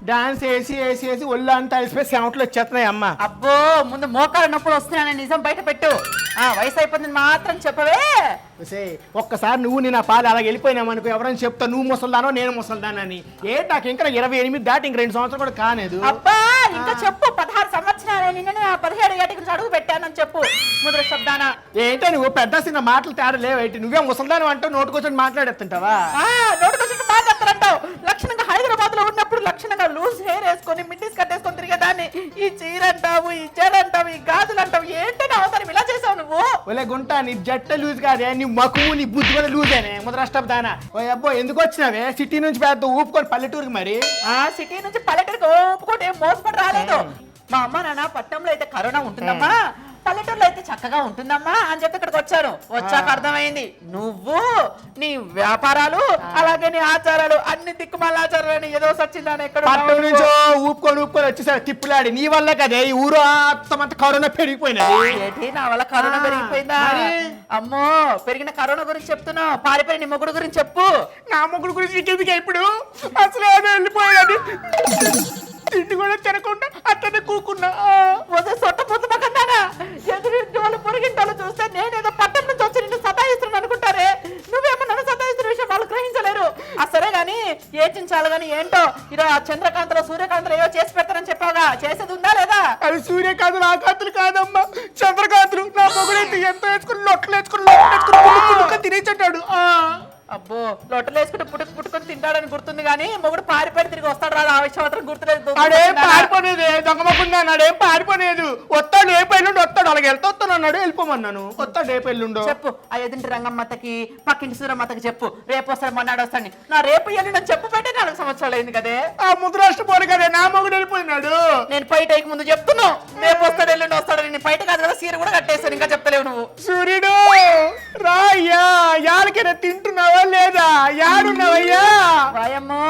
Dance వేసి వేసి వేసి ఒళ్ళు అంతా అలిసిపోయి సెమట్లు వచ్చేస్తున్నాయి అమ్మ. అబ్బో ముందు మోకాలు నొప్పులు వస్తున్నాయని నిజం బయట పెట్టు. వయసు అయిపోతుంది మాత్రం చెప్పవే. ఒక్కసారి నువ్వు నేను ఆ పాలు అలా వెళ్ళిపోయినావు అనుకో, ఎవరైనా చెప్తా నువ్వు ముసల్దానో నేను ముసల్దానని. నాకు ఇంకా 28 దాటి ఇంక 2 సంవత్సరాలు కూడా కాలేదు. అబ్బా ఇంకా చెప్పు. 16 సంవత్సరాలు నిన్న 17 ఏటి గురించి అడుగు పెట్టానని చెప్పు. ముద్ర శబ్దాన ఏంటో నువ్వు పెద్ద చిన్న మాటలు తేడా లేవేంటి? నువ్వే ముసల్దానం అంటావు, నోటుకొచ్చి మాట్లాడేస్తుంటావా? నోటుకొచ్చి మాట్లాడతారంటావు. లక్షణంగా హైదరాబాద్ లో ఉన్నప్పుడు లక్షణంగా లూజ్ హెయిర్ వేసుకొని మిడ్డీస్ కట్టేసుకొని తిరిగేదాన్ని. ఈ చీర అంటావు, ఈ జడ అంటావు, ఈ గాజులు అంటావు, ఏంటని అవసరం ఇలా చేసావు నువ్వు? ఒలే గుంటా, నీ జట్ట లూజ్ కాదే, నీ మకుము నీ బుద్ధి కూడా లూజేనే ముద్రష్టదానా. ఓ అబ్బో ఎందుకు వచ్చినావే సిటీ నుంచి పెద్ద ఊపుకొని పల్లెటూరుకి? మరి సిటీ నుంచి పల్లెటూరుకి ఊపుకోటి ఏం మోసపడి రాలేదు. మా అమ్మ నాన్న పట్టణంలో అయితే కరోనా ఉంటుందమ్మా, పల్లెటూరులో అయితే చక్కగా ఉంటుందమ్మా అని చెప్పి ఇక్కడికి వచ్చాను. వచ్చాక అర్థమైంది నువ్వు నీ వ్యాపారాలు అలాగే నీ ఆచారాలు అన్ని దిక్కుమాల ఆచారాలు ఏదో సచ్చిందని ఎక్కడ పట్టణం నుంచో ఊపుకొని వచ్చేసారు తిప్పులాడి. నీ వల్ల కదే ఈ ఊరు అంత కరోనా పెరిగిపోయినది. ఏంటి నా వల్ల కరోనా పెరిగిపోయిందా? అమ్మో పెరిగిన కరోనా గురించి చెప్తున్నావు, పారిపోయిన నీ మొగుడు గురించి చెప్పు. నా మొగుడు గురించి నీకెందుకు ఇప్పుడు? అసలు వెళ్ళిపోయాడు, తిండి కూడా తినకుండా అట్లనే కూకున్నా. సొట్ట పుస్తకన్నానా? ఎదురింటి వాళ్ళు పొరిగింటి వాళ్ళు చూస్తే నేనేదో పట్టణం నుంచి వచ్చి నిన్ను సతాయిస్తున్నాను అనుకుంటారే. నువ్వేమో నన్ను సతాయిస్తున్న విషయం వాళ్ళు గ్రహించలేరు. సరే గాని ఏచించాలి గాని ఏంటో ఈరోజు చంద్రకాంతలో సూర్యకాంతలో ఏవో చేసి పెడతారని చెప్పావుగా, చేసేది ఉందా లేదా? అది సూర్యకాంతులు ఆకాంతులు కాదమ్మా, చంద్రకాంతులు. నా మొగుడైతే ఎంత వేసుకుని లొట్టలు వేసుకుని తినేచ్చాడు. అబ్బో లొట్టలు వేసుకుంటే పుట్టుకొని తింటాడని గుర్తుంది కానీ మొగుడు పారిపోయి తిరిగి వస్తాడు రాదు, ఆ విషయం మాత్రం గుర్తులేదు. అడేం పారిపోలేదు, దొంగమకుండా అన్నాడేం పారిపోలేదు. వస్తాడు ఏ పెళ్ళుండి వస్తాడు, అలాగే వస్తాను అన్నాడు, వెళ్ళిపోమన్నాను. వస్తాడు ఏ పెళ్ళుండో చెప్పు. ఆ ఎదుంటి రంగమ్మతకి పక్కింటి సూరమ్మతకి చెప్పు, రేపు వస్తాడు మొన్నాడు వస్తాడు. నా రేపు వెళ్ళి నేను చెప్పు పెట్టే 4 సంవత్సరాలు అయింది కదే. ఆ ముద్రాష్ట్ర పోరు కదే, నా మొగుడు వెళ్ళిపోయినాడు. నేను బయటకి ముందు చెప్తున్నావు రేపు వస్తాడు ఎల్లుండి వస్తాడు. నేను బయట కాదు కదా సీర కూడా కట్టేస్తాను, ఇంకా చెప్తలేవు నువ్వు. సూర్యుడు రాయ్యా, యాలకైనా తింటున్నావా లేదా? యాడున్నావయ్యా? వాయమ్మో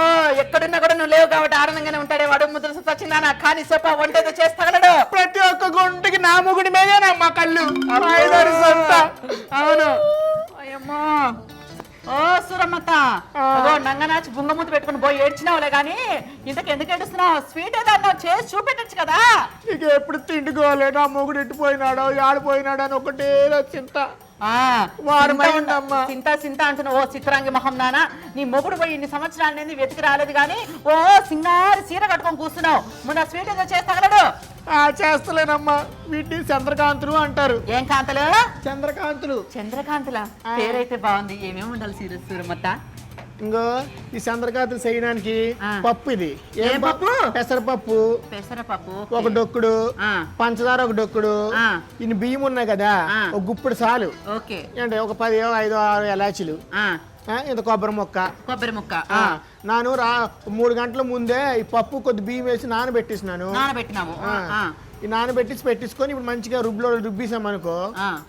ఎక్కడున్నా కూడా నువ్వు లేవు కాబట్టి ఆనందంగానే ఉంటాడే వాడు. ముద్ర వచ్చిందా కానీ సొప్ప వంటేదో చేస్తాగలడు. ప్రతి ఒక్క గుంటకి నా మొగుడి మీదేనమ్మా కళ్ళు. అవును అయ్యమ్మో. ఓ సురమ్మత నంగనాచి బుంగమూతి పెట్టుకుని పోయి ఏడ్చినావులే గాని ఇంతకు ఎందుకు ఏడుస్తున్నావు? స్వీట్ ఏదో అన్నావు, చేసి చూపెట్టచ్చు కదా. ఇక ఎప్పుడు తిండుకోవాలి, నా మొగుడు ఎట్టిపోయినాడో ఆడిపోయినాడు అని ఒకటే చింత. సింత అంటున్నా. ఓ చిత్రాంగి మొహం నానా, నీ మొగుడు పోయి ఇన్ని సంవత్సరాలు వెతికి రాలేదు గాని ఓ సింగారి సీర కట్టుకొని కూర్చున్నావు. ముందు స్వీట్ ఏదో చేస్తాగలడు. చేస్తలేనమ్మా, వీటిని చంద్రకాంతులు అంటారు. ఏం కాంతలు? చంద్రకాంతులు. చంద్రకాంతుల పేరైతే బాగుంది. ఏమేమి ఉండాలి సూరమ్మత్త? ఇంకో ఈ చంద్రకాంతులు చేయడానికి పప్పు. ఇది ఏం పప్పు? పెసరపప్పు. పెసరపప్పు ఒక డొక్కుడు, పంచదార ఒక డొక్కుడు, ఇన్ని బియ్యం ఉన్నాయి కదా ఒక గుప్పుడు చాలు. అంటే ఒక 10, 5, 6 ఎలాచీలు, ఇంత కొబ్బరి ముక్క. నాను 3 గంటల ముందే ఈ పప్పు కొద్ది బియ్యం వేసి నానబెట్టేసినాను. ఈ పెట్టించుకొని ఇప్పుడు మంచిగా రుబ్బేసాం అనుకో,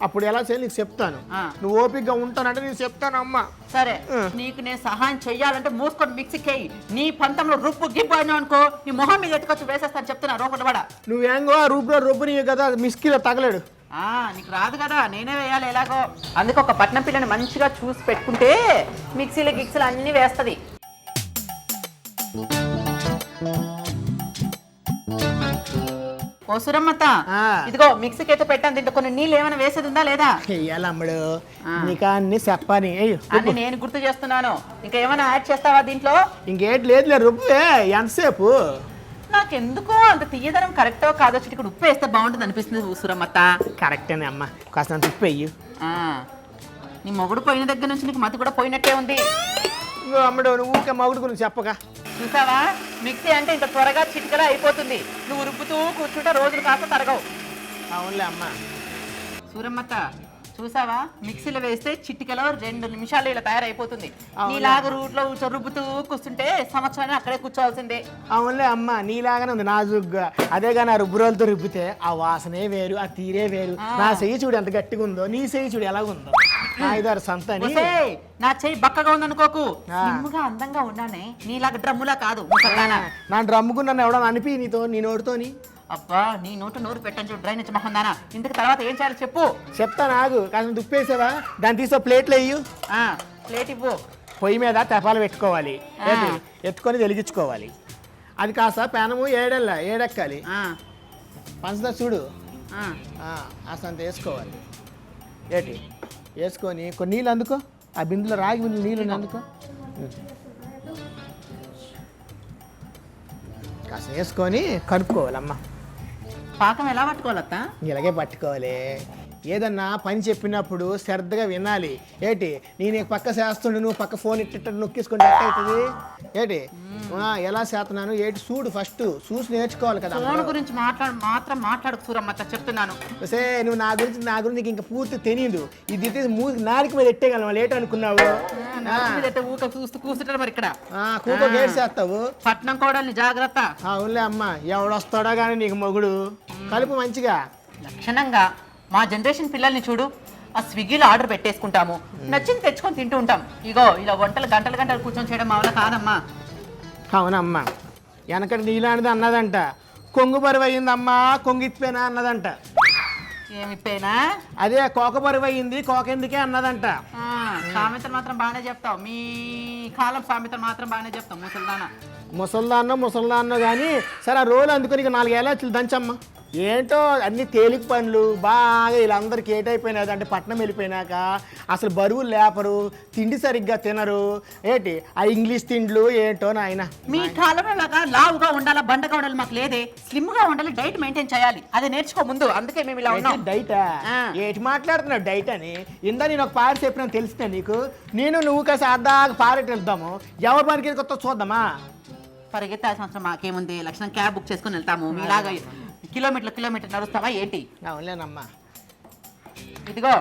అప్పుడు ఎలా చేయాలి నీకు చెప్తాను. నువ్వు ఓపికగా ఉంటానంటే నేను చెప్తాను అమ్మా. సరే నీకు నేను సహాయం చెయ్యాలంటే మూసుకొని మిక్సీకి నీ పంతంలో రుబ్బు గిబ్బు అయినా అనుకో, నీ మొహం మీద ఎత్తుకొచ్చి వేసేస్తాను చెప్తున్నా. రోపడ నువ్వేంగో రుబ్బుని కదా మిక్సీలో తగలేడు. నీకు రాదు కదా, నేనే వేయాలి ఎలాగో. అందుకే ఒక పట్నం పిల్లని మంచిగా చూసి పెట్టుకుంటే మిక్సీలు గిక్సీలు అన్ని వేస్తుంది. ఓ సురమ్మత, ఇదిగో మిక్సీకి అయితే పెట్టాను. దీంట్లో కొన్ని నీళ్ళు ఏమైనా వేసేది ఉందా లేదా? అమ్ముడు నీకు అన్ని చెప్పని అన్ని నేను గుర్తు చేస్తున్నాను. ఇంకా ఏమైనా యాడ్ చేస్తావా దీంట్లో? ఇంకేట్ లేదు, రుబ్బే. ఎంతసేపు? నాకెందుకో అంత తీయదనం కరెక్టో కాదో చిటికి ఉప్పు వేస్తే బాగుంటుంది అనిపిస్తుంది సురమ్మత. కరెక్టేనే అమ్మా, కాస్త ఉప్పు వేయి. నీ మొగుడు పోయిన దగ్గర నుంచి నీకు మతి కూడా పోయినట్టే ఉంది. అమ్మడు నువ్వు ఊకే మొగుడు గురించి చెప్పగా. చూసావా, మిక్సీ అంటే ఇంత త్వరగా చిటికలా అయిపోతుంది. నువ్వు రుబ్బుతూ కూర్చుంటే రోజులు కాస్త తరగవు. అవునులే అమ్మా. సూరమ్మత చూసావా, మిక్సీలో వేస్తే చిటికలో 2 నిమిషాలు ఇలా తయారైపోతుంది. నీలాగా రూట్లో రుబ్బుతూ కూర్చుంటే సంవత్సరాన్ని అక్కడే కూర్చోవాల్సిందే. అవునులే అమ్మా, నీలాగానే ఉంది నాజుగ్గా. అదేగా నా రుబ్బురోలతో రుబ్బితే ఆ వాసనే వేరు, ఆ తీరే వేరు. నా చెయ్యి చూడు ఎంత గట్టిగా ఉందో, నీ చెయ్యి చూడు ఎలాగుందో. 5-6 సంతని. నా చెయ్యి బక్కగా ఉందనుకోకు, నిమ్ముగా అందంగా ఉన్నానే, నీలాగా డ్రమ్ములా కాదు. నా డ్రమ్ముకున్నాను ఎవడో అనిపి నీతో, నీ నోటితోని. అబ్బా నీ నోరు పెట్టని చూడు డ్రైనేజ్ మొహం దానా. ఇంతకు తర్వాత ఏం చేయాలి చెప్పు. చెప్తాను ఆగు. కాస్త దుప్పేసావా, దాన్ని తీసో ప్లేట్లు వేయు. ప్లేట్ ఇవ్వు. పొయ్యి మీద తెపాలు పెట్టుకోవాలి, ఎత్తుకొని వెలిగించుకోవాలి. అది కాస్త పెనము ఏడెక్కాలి. పంచదార చూడు అసంత వేసుకోవాలి. ఏంటి వేసుకొని కొన్ని నీళ్ళు అందుకో, ఆ బిందులో రాగి నీళ్ళు అందుకో, కాస్త వేసుకొని కలుపుకోవాలమ్మ. పాకం ఎలా పట్టుకోవాలత్తా? ఇలాగే పట్టుకోవాలి. ఏదన్నా పని చెప్పినప్పుడు శ్రద్ధగా వినాలి. ఏంటి నేను పక్క చేస్తుండే నువ్వు పక్క ఫోన్ ఇట్ట నొక్కేసుకుంటే ఎట్ట అవుతుంది? ఏంటి ఎలా చేస్తున్నాను ఏంటి చూడు, ఫస్ట్ చూసి నేర్చుకోవాలి కదా. ఫోన్ గురించి మాట్లాడకు సూరమ్మత్త, చెప్తున్నాను. సే నువ్వు నా గురించి నీకు ఇంకా పూర్తి తెలియదు. ఇది నాలుగు మీద ఎట్టేయగలను లేట్ అనుకున్నావు. కూర్చుంటారు మరి ఇక్కడ కూకో గేట్ చేస్తావు. పట్నం కోడల్ని జాగ్రత్త. అవునులే అమ్మ, ఎవడొస్తాడో కానీ నీకు మొగుడు. కలుపు మంచిగా లక్షణంగా. మా జనరేషన్ పిల్లల్ని చూడు, ఆ స్విగ్గీలో ఆర్డర్ పెట్టేసుకుంటాము, నచ్చింది తెచ్చుకొని తింటూ ఉంటాం. ఇగో ఇలా వంటలు గంటలు కూర్చొని చేయడం మా వల్ల కాదమ్మా. అవునమ్మా, వెనకటి నీలాంటిది అన్నదంట, కొంగు బరువు అయ్యిందమ్మా కొంగిచ్చిపోయినా అన్నదంట. ఏమిపోయినా? అదే కోక బరువు అయ్యింది కోకెందుకే అన్నదంట. సామెతలు మాత్రం బాగానే చెప్తావు, మీ కాలం సామెతలు మాత్రం బాగానే చెప్తావు. ముసల్దాన్నో కానీ సరే ఆ రోలు అందుకొని ఇక 4 ఏళ్ళ దంచమ్మా. ఏంటో అన్ని తేలిక పనులు బాగా వీళ్ళందరికీ ఏటైపోయినది అంటే పట్నం వెళ్ళిపోయినాక అసలు బరువులు లేపరు, తిండి సరిగ్గా తినరు. ఏంటి ఆ ఇంగ్లీష్ తిండ్లు ఏంటో నాయన. మీ కాలంలో లాగా లావుగా ఉండాలా బండగా ఉండాలి మాకు లేదే, స్లిమ్ గా ఉండాలి, డైట్ మెయింటైన్ చేయాలి. అది నేర్చుకో ముందు, అందుకే మేము ఇలా ఉన్నాం. డైటా? ఏంటి మాట్లాడుతున్నావు డైట్ అని? ఇందా నేను ఒక పారి చెప్పినా తెలిసినా నీకు? నువ్వు కాసి అర్ధాగా పారెట్ వెళ్తాము, ఎవరి పనికి కొత్త చూద్దామా? పరిగెత్తే సంవత్సరం మాకేముంది, లక్షణం క్యాబ్ బుక్ చేసుకుని వెళ్తాము. మీలాగా కిలోమీటర్ నడుస్తావా ఏంటి? అవునులేనమ్మా. ఇదిగో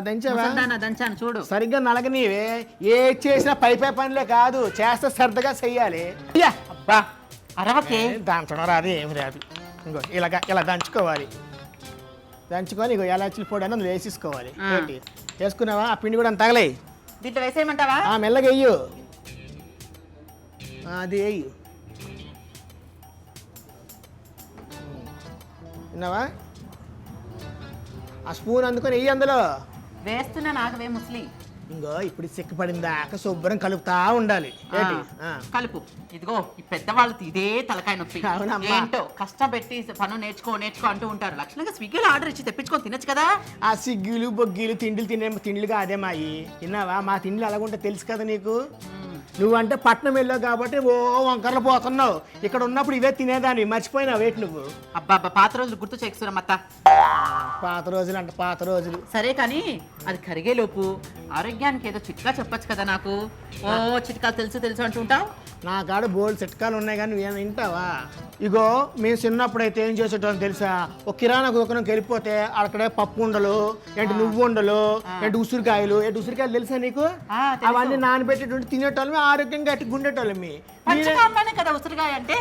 దంచాను చూడు, సరిగ్గా నలగనీవే. ఏ చేసినా పై పనులే కాదు, చేస్తే శ్రద్ధగా చెయ్యాలి. అబ్బా అరవకే, దంచడం రాదు ఏమి రాదు. ఇంకో ఇలా దంచుకోవాలి. దంచుకొని ఇగో ఎలాచీల పొడి అని అందులో వేసేసుకోవాలి. ఏంటి వేసుకున్నావా? ఆ పిండి కూడా అంత తగలే. దీంట్లో వేసేయమంటావా? మెల్లగా వెయ్యు, అది వేయు. విన్నావా? ఆ స్పూన్ అందుకొని వెయ్యి అందులో వేస్తున్నా. నాకవే ముస్లి. ఇంకో ఇప్పుడు సిక్కుపడిందాక శుభ్రం కలుపుతా ఉండాలి. కలుపు. ఇదిగో ఈ పెద్దవాళ్ళకి ఇదే తలకాయ నొప్పి. ఏంటో కష్టం పెట్టి పను నేర్చుకో అంటూ ఉంటారు. లక్షణంగా స్విగ్గీలో ఆర్డర్ ఇచ్చి తెప్పించుకొని తినచ్చు కదా. ఆ సిగ్గులు బొగ్గిలు తిండిలుగా అదే మాయి. విన్నావా? మా తిండిలు అలాగుంటే తెలుసు కదా నీకు. నువ్వంటే పట్నం వెళ్ళావు కాబట్టి ఓ వంకర్లు పోతున్నావు. ఇక్కడ ఉన్నప్పుడు ఇవే తినేదాన్ని మర్చిపోయినావు వేటి నువ్వు. అబ్బా పాత రోజులు గుర్తు చేయకు సూరమ్మత్త. పాత రోజులు సరే కానీ అది కరిగేలోపు ఆరోగ్యానికి ఏదో చిట్కా చెప్పచ్చు కదా నాకు. ఓ చిట్కాలు తెలుసు అంటుంటావు. నా కాడ బోల్డ్ చిట్కాలు ఉన్నాయి కానీ నువ్వేమైనా వింటావా? ఇగో మేము చిన్నప్పుడైతే ఏం చేసేటోళ్ళని తెలుసా? ఒక కిరాణా దుకాణంకి వెళ్ళిపోతే అక్కడే పప్పు ఉండలు, ఏంటి నువ్వు ఉండలు, ఏంటి ఉసిరికాయలు తెలుసా నీకు? అవన్నీ నానబెట్టేటువంటి తినేటోళ్ళమి, ఆరోగ్యంగా గట్టి గుండేటోళ్ళమి. కదా ఉసిరికాయ అంటే.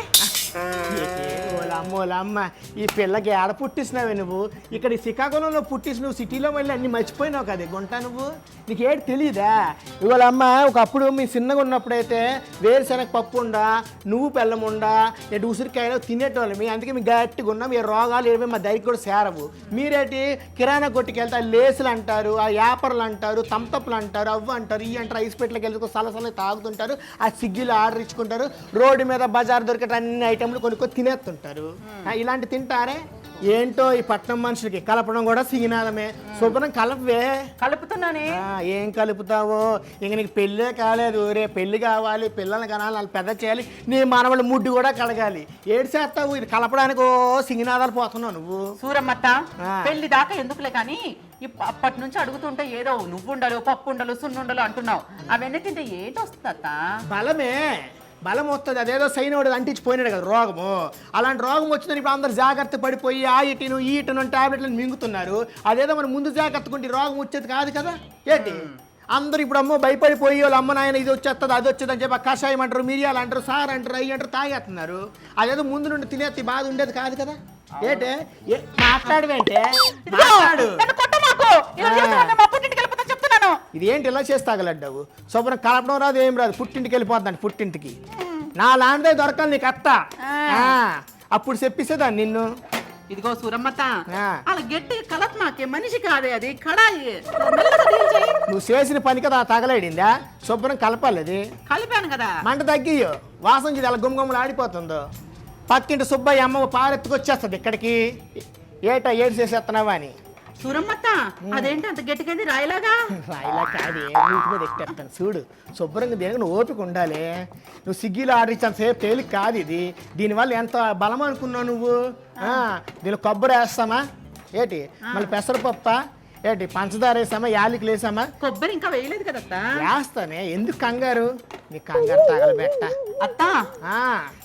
ఓలమ్మ ఈ పిల్లకి ఆడ పుట్టిస్తున్నావే నువ్వు? ఇక్కడ శ్రీకాకుళంలో పుట్టించి నువ్వు సిటీలో వెళ్ళి అన్ని మర్చిపోయినావు కదా గుంట నువ్వు. నీకేటి తెలియదా? ఇవాళ అమ్మ ఒకప్పుడు మీ చిన్నగా ఉన్నప్పుడైతే వేరుశనగ పప్పు ఉండా, నువ్వు బెల్లం ఉండా, ఎటు ఉసిరికాయలు తినేటోళ్ళమి. అందుకే మీ గట్టిగా ఉన్నాం. మీ రోగాలు ఏమి మా దగ్గరికి కూడా సేరవు. మీరేటి కిరాణా కొట్టుకి వెళ్తే లేసులు అంటారు, ఆ యాపర్లు అంటారు, తమ్తప్పులు అంటారు, అవ్వ అంటారు, ఈ అంటారు, ఐస్ పెట్లకి వెళ్ళి సలసలు తాగుతుంటారు, ఆ స్విగ్గీలో ఆర్డర్ ఇచ్చుకుంటారు, రోడ్డు మీద బజార్ దొరికే అన్ని ఐటెంలు కొనుక్కొని తినేస్తుంటారు. ఇలాంటి తింటారే? ఏంటో ఈ పట్నం మనుషులకి కలపడం కూడా సిగినాలమే. శుభ్రం కలపవే. కలుపుతున్నానే. ఏం కలుపుతావో? ఇంక నీకు పెళ్ళే కాలేదు, రేపు పెళ్లి కావాలి, పిల్లల్ని కనాలి, వాళ్ళు పెద్ద చేయాలి, నీ మనవాళ్ళ ముడ్డు కూడా కడగాలి. ఏడు చేస్తావు ఇది కలపడానికి? ఓ సిగినాదాలు పోతున్నావు నువ్వు. సూరమ్మత్త పెళ్లి దాకా ఎందుకులే కానీ అప్పటి నుంచి అడుగుతుంటే ఏదో నువ్వు ఉండలు, పప్పు ఉండలు, సున్నుండలు అంటున్నావు. అవన్నీ తింటే ఏంటి వస్తుందత్త? బలం వస్తుంది. అదేదో సైనోడు అంటించిపోయినాడు కదా రోగము. అలాంటి రోగం వచ్చిందని ఇప్పుడు అందరు జాగ్రత్త పడిపోయి ఆ ఇటును ఈ ఇటును టాబ్లెట్లను మింగుతున్నారు. అదేదో మనం ముందు జాగ్రత్తకుంటే రోగం వచ్చేది కాదు కదా. ఏంటి అందరు ఇప్పుడు అమ్మో భయపడిపోయి వాళ్ళు అమ్మ నాయన ఇది వచ్చేస్తుంది అది వచ్చేది అని చెప్పి కషాయం అంటారు, మిరియాలు అంటారు, సార్ అంటారు, అయ్యి అంటారు, తాగేస్తున్నారు. అదేదో ముందు నుండి తినేది బాధ ఉండేది కాదు కదా. ఏంటే మాట్లాడవేంటే? మాట్లాడు. ఇది ఏంటి ఇలా చేసి తాగలడ్డావు? శుభ్రం కలపడం రాదు, ఏం రాదు, పుట్టింటికి వెళ్ళిపోద్దాన్ని. పుట్టింటికి నా లాంటిదే దొరకాలి నీకు అత్త. అప్పుడు చెప్పిసేదాన్ని నిన్ను. ఇదిగో సూరమ్మత్త అలా గట్టి కలప మాకే మనిషి కాదే, అది కడాయి. నువ్వు చేసిన పని కదా తగలేడిందా? శుభ్రం కలపాలి. అది కలిపాను కదా. మంట తగ్గియో. వాసన చూడు ఎలా గుమ్మగుమ్మలు ఆడిపోతుందో. పక్కింటి సుబ్బయ్య అమ్మ పారెత్తుకొచ్చేస్తుంది ఇక్కడికి. ఏటా ఏడు చేసేస్తున్నావా అని. సూరమ్మత్త అదేంటి అంత గట్టిగా రాయిలాగా? రాయిలా కాదే, వీటి మీద ఎక్కేస్తాను చూడు. శుభ్రంగా దేనికి నువ్వు ఓపిక ఉండాలి. నువ్వు స్విగ్గీలో ఆర్డర్ ఇచ్చాను సేపు తేలిక కాదు ఇది. దీనివల్ల ఎంత బలం అనుకున్నావు నువ్వు? దీనిలో కొబ్బరి వేస్తామా ఏటి, మళ్ళీ పెసరపప్ప ఏటి, పంచదార వేసామా, యాలకులు వేసామా? కొబ్బరి ఇంకా వేయలేదు కదా. వేస్తానే, ఎందుకు కంగారు? నీ కంగారు తగలబెట్ట. అత్త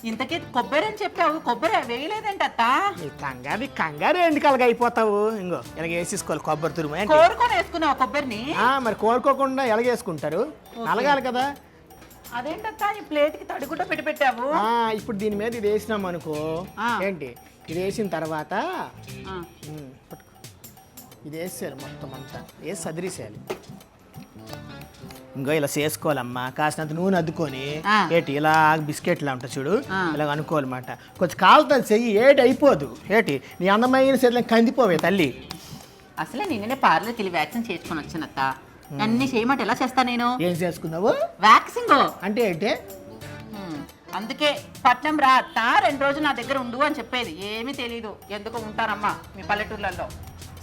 ఇంతకీ కొబ్బరి అని చెప్పావు, కొబ్బరి వేయలేదంట అత్త. నీ కంగారు ఎందుకు అలాగ అయిపోతావు? ఇంకో ఇలాగ వేసేసుకోవాలి కొబ్బరి తురుము. కోరుకొని వేసుకున్నావు కొబ్బరిని? మరి కోరుకోకుండా ఎలాగేసుకుంటారు, నలగాలి కదా. అదేంటత్తా ఈ ప్లేట్ కి తడిగుడ్డ పెట్టి పెట్టావు? ఇప్పుడు దీని మీద ఇది వేసినాం అనుకో ఏంటి, ఇది వేసిన తర్వాత ఇది వేసేయాలి మొత్తం అంతా, వేసి సదిరేసేయాలి. ఇంకో ఇలా చేసుకోవాలమ్మా. కాసినంత నూనె అద్దుకొని ఏటి ఇలా బిస్కెట్లా ఉంటుంది చూడు, ఇలా అనుకోవాలన్నమాట. కొంచెం కాలుతుంది చెయ్యి, ఏటి అయిపోదు. ఏటి నీ అందమైన శరీరం కందిపోవే తల్లి. అసలే నిన్ననే పార్లర్కి వెళ్ళి వ్యాక్సిన్ చేసుకొని వచ్చానత్త. అన్ని చేయమంటే ఎలా చేస్తా నేను? ఏం చేసుకున్నావు? వ్యాక్సింగ్ అంటే ఏంటి? అందుకే పట్నం రా అత్త, 2 రోజులు నా దగ్గర ఉండు అని చెప్పేది. ఏమీ తెలీదు, ఎందుకు ఉంటారమ్మా మీ పల్లెటూర్లలో.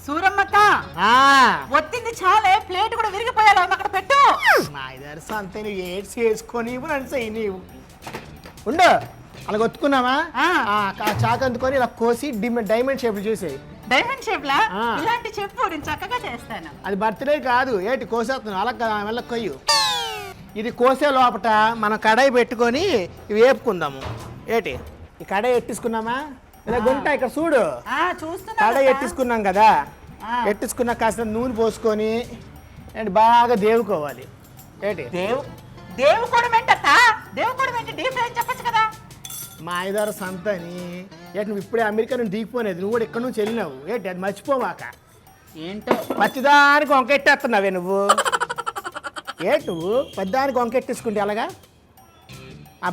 సూరమ్మత్త ఒత్తింది చాలే, ప్లేట్ కూడా విరిగిపోయాలి, అక్కడ పెట్టు. నా ఇద్దరు అంతే, నువ్వు ఏడ్స్ చేసుకొని నీవు ఉండు. అలా ఒత్తుకున్నావా? చాకు అందుకొని ఇలా కోసి డైమండ్ షేప్ చూసేయి. డైమండ్ షేప్ లా? ఇలాంటి చెప్పు, నేను చక్కగా చేస్తాను. అది బర్త్డే కాదు, ఏటి కోసేస్తున్నావు అలా కదా, వెళ్ళ కొయ్యు. ఇది కోసే లోపట మనం కడాయి పెట్టుకొని ఇవి వేపుకుందాము. ఏటి ఈ కడాయి ఎట్టించుకున్నామా? ఇలా గుంట ఇక్కడ చూడు, కడాయి ఎట్టించుకున్నాం కదా. ఎట్టించుకున్నా కాస్త నూనె పోసుకొని అండ్ బాగా దేవుకోవాలి. ఏంటి దేవుకోవడం ఏంటత్తా? దేవుకోవడం ఏంటి? డీప్ ఫ్రై చెప్పచ్చు కదా. మా ఐదారు సంతని ఏంటి, నువ్వు ఇప్పుడే అమెరికా నుంచి దిగిపోనేది, నువ్వు కూడా ఇక్కడ నుంచి వెళ్ళినావు. ఏంటి అది మర్చిపోవాక. ఏంటో పచ్చిదానికి వంకెట్టేస్తున్నావే నువ్వు. ఏంటి నువ్వు పెద్దానికి వంకెట్టేసుకుంటే అలాగా?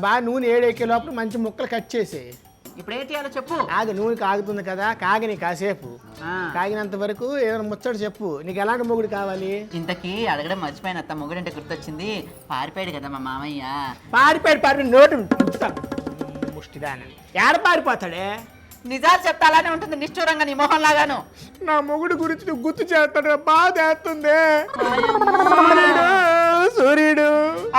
బాగా నూనె ఏడెక్కే లోపల మంచి ముక్కలు కట్ చేసేయి. ఇప్పుడు ఏం చేయాలో చెప్పు. నూనె కాగుతుంది కదా, కాగిని కాసేపు. కాగినంత వరకు ఏదైనా ముచ్చట చెప్పు. నీకు ఎలాంటి మొగుడు కావాలి? ఇంతకీ అడగడం మర్చిపోయిన అత్త, మొగుడు అంటే గుర్తొచ్చింది. పారిపోయాడు కదా మా మామయ్య. పారిపోయాడు నోటు ముష్టిదాని. ఏడ పారిపోతాడే? నిజాలు చెప్తాలానే ఉంటుంది నిష్ఠూరంగా నీ మొహం లాగాను. నా మొగుడు గురించి నువ్వు గుర్తు చేస్తాడు, బాధ వేస్తుంది. సూర్యుడు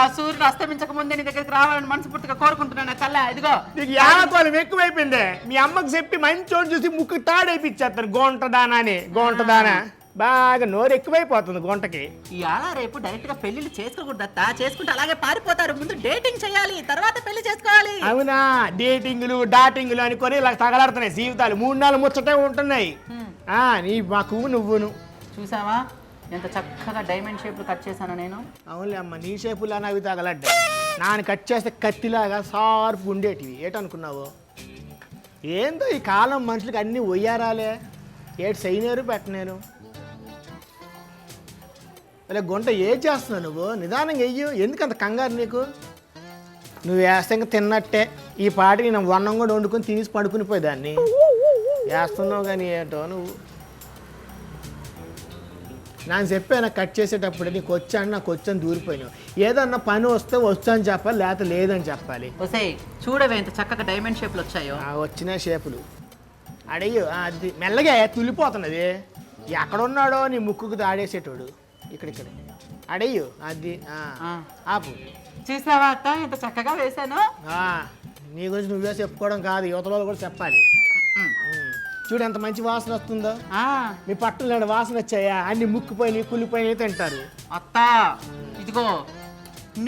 ఆ సూర్యుడు అస్తమించక ముందే నీ దగ్గరికి రావాలని మనస్ఫూర్తిగా కోరుకుంటున్నాను. కల్లా ఇదిగో నీకు యాకోలం ఎక్కువైపోయింది. మీ అమ్మకి చెప్పి మంచి చోటు చూసి ముక్కు తాడైపిచ్చేస్తాను. గోంటదానా అని, గోంటదానా బాగా నోరు ఎక్కువైపోతుంది గుంటకి. ఇవాళ రేపు డైరెక్ట్ గా పెళ్లిళ్ళు చేసుకోకూడదత్తా. చేసుకుంటే అలాగే పారిపోతారు. ముందు డేటింగ్ చేయాలి, తర్వాత పెళ్లి చేసుకోవాలి. అవునా? డేటింగ్లు డాటింగ్లు అనుకొని ఇలా తగలాడుతున్నాయి జీవితాలు. 3-4 ముచ్చటే ఉంటున్నాయి. నీ మాకు నువ్వును చూసావా ఎంత చక్కగా డైమండ్ షేప్లు కట్ చేశాను నేను. అవునులే అమ్మ, నీ షేపులానే అవి తగలడ్డాయి. నాన్న కట్ చేస్తే కత్తిలాగా షార్ప్ ఉండేటివి. ఏటనుకున్నావు? ఏందో ఈ కాలం మనుషులకి అన్నీ ఒయ్యారాలే. ఏటి చేయనేరు పెట్టనేరు. ఇలా గుంట ఏం చేస్తున్నావు నువ్వు? నిదానంగా వెయ్యు. ఎందుకంత కంగారు నీకు? నువ్వు వేస్తే ఇంకా తిన్నట్టే. ఈ పాటికి నేను వన్నం కూడా వండుకొని తినేసి పడుకుని పోయేదాన్ని. వేస్తున్నావు కానీ ఏంటో నువ్వు. నాకు చెప్పాను కట్ చేసేటప్పుడు నీకు వచ్చాను, నాకు వచ్చాను దూరిపోయినావు. ఏదన్నా పని వస్తే వచ్చాను చెప్పాలి, లేకపోతే లేదని చెప్పాలి. చూడవే ఎంత చక్కగా డైమండ్ షేప్లు వచ్చాయో. వచ్చిన షేపులు అడయ్యో. అది మెల్లగా తులిపోతున్నది. ఎక్కడున్నాడో నీ ముక్కుకు దాడేసేటోడు. ఇక్కడ అడయ్యో. అది ఆపు. చూసావా అత్త ఎంత చక్కగా వేసాను? నీ గురించి నువ్వే చెప్పుకోవడం కాదు, యువతలో కూడా చెప్పాలి. చూడు ఎంత మంచి వాసన వస్తుందో. మీ పట్టులో వాసన వచ్చాయా? అన్ని ముక్కుపోయి కుళ్ళిపోయి తింటారు. అత్త ఇదిగో,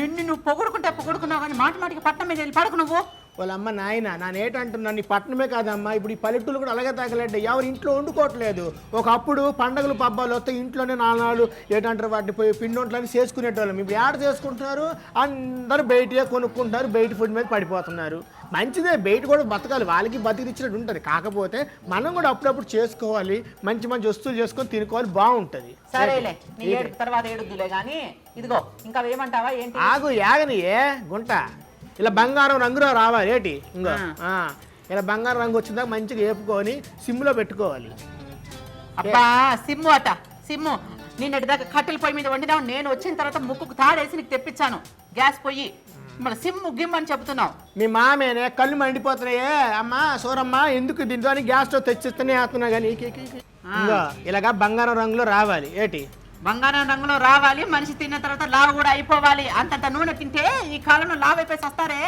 నిన్ను నువ్వు పొగుడుకున్నావు కానీ మాటికి పట్టణం మీద వెళ్ళి పడకు నువ్వు. వాళ్ళమ్మ నాయన నానేటంటున్నా, నీ పట్టణమే కాదమ్మా, ఇప్పుడు ఈ పల్లెటూళ్ళు కూడా అలాగే తగలడ్డా. ఎవరు ఇంట్లో వండుకోవట్లేదు. ఒకప్పుడు పండగలు పబ్బాలు వస్తే ఇంట్లోనే 4 నాళ్ళు ఏంటంటారు వాటిని పోయి పిండొంట్లని చేసుకునేటోళ్ళం. ఇప్పుడు ఏడ చేసుకుంటున్నారు? అందరూ బయటే కొనుక్కుంటున్నారు, బయట ఫుడ్ మీద పడిపోతున్నారు. మంచిదే, బయట కూడా బతకాలి, వాళ్ళకి బతికిచ్చినట్టు ఉంటుంది. కాకపోతే మనం కూడా అప్పుడప్పుడు చేసుకోవాలి, మంచి మంచి వస్తువులు చేసుకొని తినుకోవాలి, బాగుంటుంది. సరేలే, నీ ఏడు తర్వాత ఏడుద్దులే కానీ ఇదిగో ఇంకా ఏమంటావా ఏంటి? ఆగు యాగనియే గుంట. ఇలా బంగారం రంగులో రావాలి. ఏంటి ఇంకో ఇలా బంగారం రంగు వచ్చిందాక మంచిగా వేపుకొని సిమ్లో పెట్టుకోవాలి. అబ్బా సిమ్ము అట సిమ్ము. నిన్నటి దాకా కట్టెల పొయ్యి మీద వండినావు. నేను వచ్చిన తర్వాత ముక్కుకు తాడేసి నీకు తెప్పించాను గ్యాస్ పొయ్యి. మన సిమ్ గిమ్మని చెప్తున్నావు. మీ మామేనే కళ్ళు మండిపోతున్నాయే. అమ్మా సూరమ్మ ఎందుకు దీంతో గ్యాస్ స్టవ్ తెచ్చిస్తూనే వేస్తున్నా కానీ ఇంకో ఇలాగా బంగారం రంగులో రావాలి. ఏటి బంగారం రంగులో రావాలి, మనిషి తిన్న తర్వాత లావు కూడా అయిపోవాలి. అంతంత నూనె తింటే ఈ కాలంలో లావు అయిపోయి వస్తారే.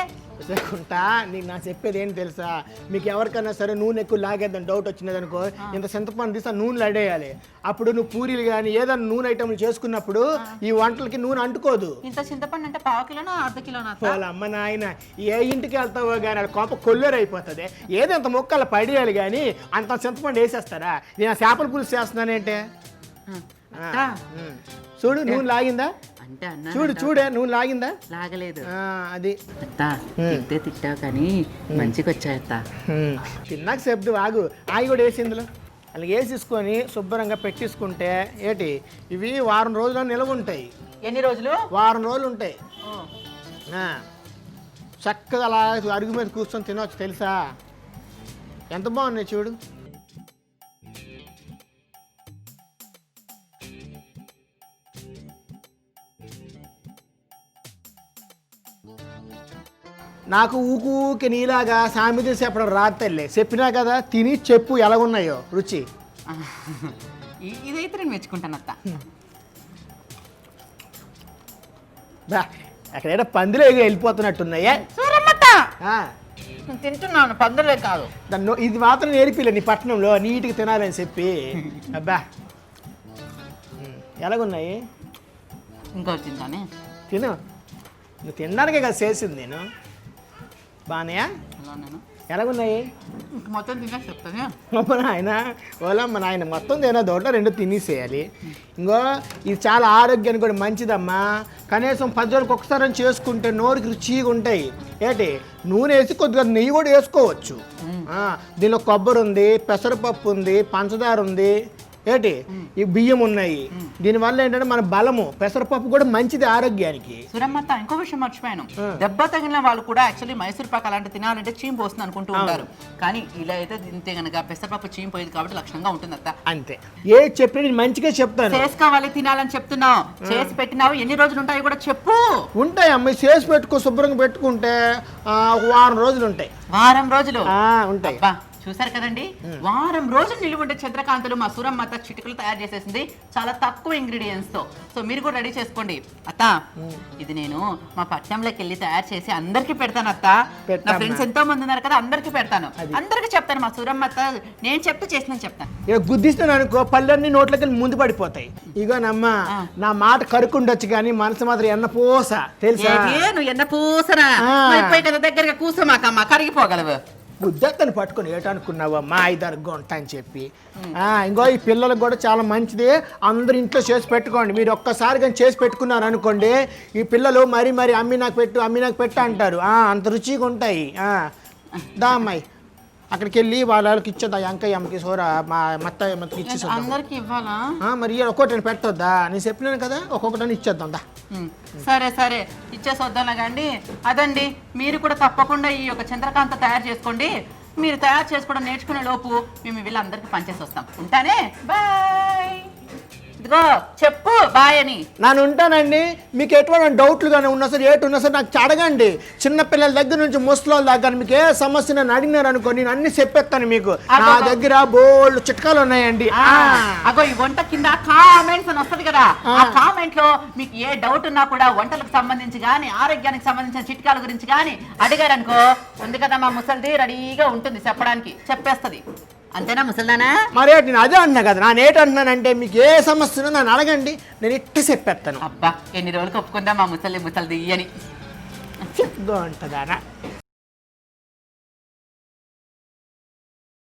నీకు నా చెప్పేది ఏంటి తెలుసా, మీకు ఎవరికైనా సరే నూనె ఎక్కువ లాగేద్దాం డౌట్ వచ్చినది అనుకో, ఇంత చింతపండు తీసి నూనెలు అడేయాలి. అప్పుడు నువ్వు పూరీలు కానీ ఏదైనా నూనె ఐటమ్లు చేసుకున్నప్పుడు ఈ వంటలకి నూనె అంటుకోదు. ఇంత చింతపండు అంటే పావు కిలోనా అర్ధ కిలోనా? అమ్మ నాయన ఏ ఇంటికి వెళ్తావో కానీ అది కోప కొల్లేరు అయిపోతుంది. ఏదో అంత మొక్కలు పడేయాలి కానీ అంత చింతపండు వేసేస్తారా? నేను చేపల పులుసు చేస్తున్నానంటే చూడు నూనె లాగిందా, చూడు చూడే నూనె లాగిందా? లాగలేదు. అది తింటే తిట్టావు కానీ మంచిగా వచ్చాయత్త. తిన్నాక చెప్దు ఆగు. ఆగి కూడా వేసి ఇందులో అలా వేసేసుకొని శుభ్రంగా పెట్టేసుకుంటే ఏటి ఇవి వారం రోజులు నిల్వ ఉంటాయి. ఎన్ని రోజులు? వారం రోజులు ఉంటాయి. చక్కగా అలా అరుగు మీద కూర్చొని తినవచ్చు తెలుసా. ఎంత బాగున్నాయి చూడు. నాకు ఊకే నీలాగా సామెతలు చెప్పడం రాదు తల్లి. చెప్పినా కదా తిని చెప్పు ఎలాగున్నాయో రుచి. ఇదైతే నేను మెచ్చుకుంటాను అత్త. బా అక్కడ పందులు వెళ్ళిపోతున్నట్టున్నాయే. తింటున్నాను, పందులే కాదు. ఇది మాత్రం నేర్పిలే నీ పట్టణంలో నీట్గా తినాలని చెప్పి. అబ్బా ఎలాగున్నాయి? ఇంకో తింటానే. తిను, నువ్వు తినడానికే కదా చేసింది నేను. బాగానేయా? ఎలాగున్నాయి? మొత్తం తిన్నా చెప్తానే. అమ్మ నాయన ఓలమ్మ నాయన మొత్తం తినదు, ఒకటో రెండు తినేసేయాలి. ఇంకో ఇది చాలా ఆరోగ్యానికి కూడా మంచిదమ్మా. కనీసం 10 రోజులకు ఒకసారి చేసుకుంటే నోరుకి రుచిగా ఉంటాయి. ఏంటి నూనె వేసి కొద్దిగా నెయ్యి కూడా వేసుకోవచ్చు. దీనిలో కొబ్బరి ఉంది, పెసరపప్పు ఉంది, పంచదార ఉంది, ఏంటి ఈ బియ్యం ఉన్నాయి. దీనివల్ల ఏంటంటే మన బలము. పెసరపప్పు కూడా మంచిది ఆరోగ్యానికి. సురమ్మత్త ఇంకో విషయం మర్చిపోయాను. దెబ్బ తగిలిన వాళ్ళు కూడా యాక్చువల్లీ మైసూర్ పాక్ అలాంటి తినాలంటే చీమ్ పోస్తుంది అనుకుంటూ ఉంటారు. కానీ ఇలా అయితే తింటే కనుక పెసరపప్పు చీమ్ పోయేది కాబట్టి లక్షణంగా ఉంటుంది అత్త. అంతే. ఏ చెప్పి నేను మంచిగా చెప్తాను. చేసుకోవాలి, తినాలని చెప్తున్నావు. చేసి పెట్టినావు, ఎన్ని రోజులు ఉంటాయి కూడా చెప్పు. ఉంటాయి అమ్మాయి, చేసి పెట్టుకో, శుభ్రంగా పెట్టుకుంటే వారం రోజులు ఉంటాయి. వారం రోజులు ఉంటాయి. చూసారు కదండి, వారం రోజులు నిలువ ఉండే చంద్రకాంతలు మా సూరమ్మత్త చిటికలు తయారు చేసేసింది చాలా తక్కువ ఇంగ్రీడియంట్స్ తో. సో మీరు కూడా రెడీ చేసుకోండి అత్త. ఇది నేను మా పట్టణంలోకి వెళ్ళి తయారు చేసి అందరికి పెడతాను అత్త. నా ఫ్రెండ్స్ ఎంతో మంది ఉన్నారు కదా, అందరికి పెడతాను, అందరికి చెప్తాను. మా సూరమ్మత్త నేను చెప్తే చేసిన చెప్తాను. గుద్దిస్తాను అనుకో పళ్ళన్నీ నోట్లకి ముందు పడిపోతాయి. ఇగోనమ్మా నా మాట కరుకుండొచ్చు కానీ మనసు మాత్రం ఎన్న పూస తెలుసా. నువ్వు ఎన్న పూసరా పోయి కదా దగ్గరగా కూసమాకమ్మా, కరిగిపోగలవు. బుద్ధత్తని పట్టుకొని ఏటనుకున్నావా మా 5-6 గంట అని చెప్పి. ఇంకో ఈ పిల్లలకు కూడా చాలా మంచిది. అందరు ఇంట్లో చేసి పెట్టుకోండి. మీరు ఒక్కసారి కానీ చేసి పెట్టుకున్నారు అనుకోండి, ఈ పిల్లలు మరి అమ్మి నాకు పెట్టు అంటారు. అంత రుచిగా ఉంటాయి. దా అమ్మాయి అక్కడికి వెళ్ళి వాళ్ళకి ఇచ్చేద్దా, అంకయ్య అమ్మకి సోరా మా మత్తయ్యకి ఇచ్చేద్దాం. అందరికి ఇవ్వాలా? మరి ఒక్కొక్కటి పెట్టొద్దా? నేను చెప్పినాను కదా, ఒక్కొక్కటి ఇచ్చేద్దాం. దా సరే సరే ఇచ్చేసొద్దాం కండి. అదండి, మీరు కూడా తప్పకుండా ఈ యొక్క చంద్రకాంత తయారు చేసుకోండి. మీరు తయారు చేసుకోవడం నేర్చుకునే లోపు మేము వీళ్ళందరికీ పనిచేసి వస్తాం. ఉంటానే, బాయ్. ఇదిగో చెప్పు బాయ్ అని. నేను ఉంటానండి. మీకు ఎటువంటి డౌట్లు కానీ ఉన్నా సరే ఏటు ఉన్నా సరే నాకు అడగండి. చిన్నపిల్లల దగ్గర నుంచి ముసలోళ్ళ దగ్గర మీకు ఏ సమస్య నన్ను అడిగినారు అనుకో, నేను అన్ని చెప్పేస్తాను మీకు. నా దగ్గర బోల్డ్ చిట్కాలు ఉన్నాయండి. అగో ఈ వంట కింద కామెంట్స్ అని వస్తుంది కదా, ఆ కామెంట్ లో మీకు ఏ డౌట్ ఉన్నా కూడా వంటలకు సంబంధించి కానీ ఆరోగ్యానికి సంబంధించిన చిట్కాల గురించి కానీ అడిగారు అనుకో, ఉంది కదా మా ముసలిది రెడీగా ఉంటుంది చెప్పడానికి, చెప్పేస్తుంది. అంతేనా ముసల్దానా? మరే నేను అదే అన్నా కదా. నేను ఏంటంటున్నానంటే మీకు ఏ సమస్య నన్ను అడగండి, నేను ఇట్టి చెప్పేస్తాను. అబ్బా ఎన్ని రోజులకు ఒప్పుకుందా మా ముసలిది అని చెప్దో అంటదానా.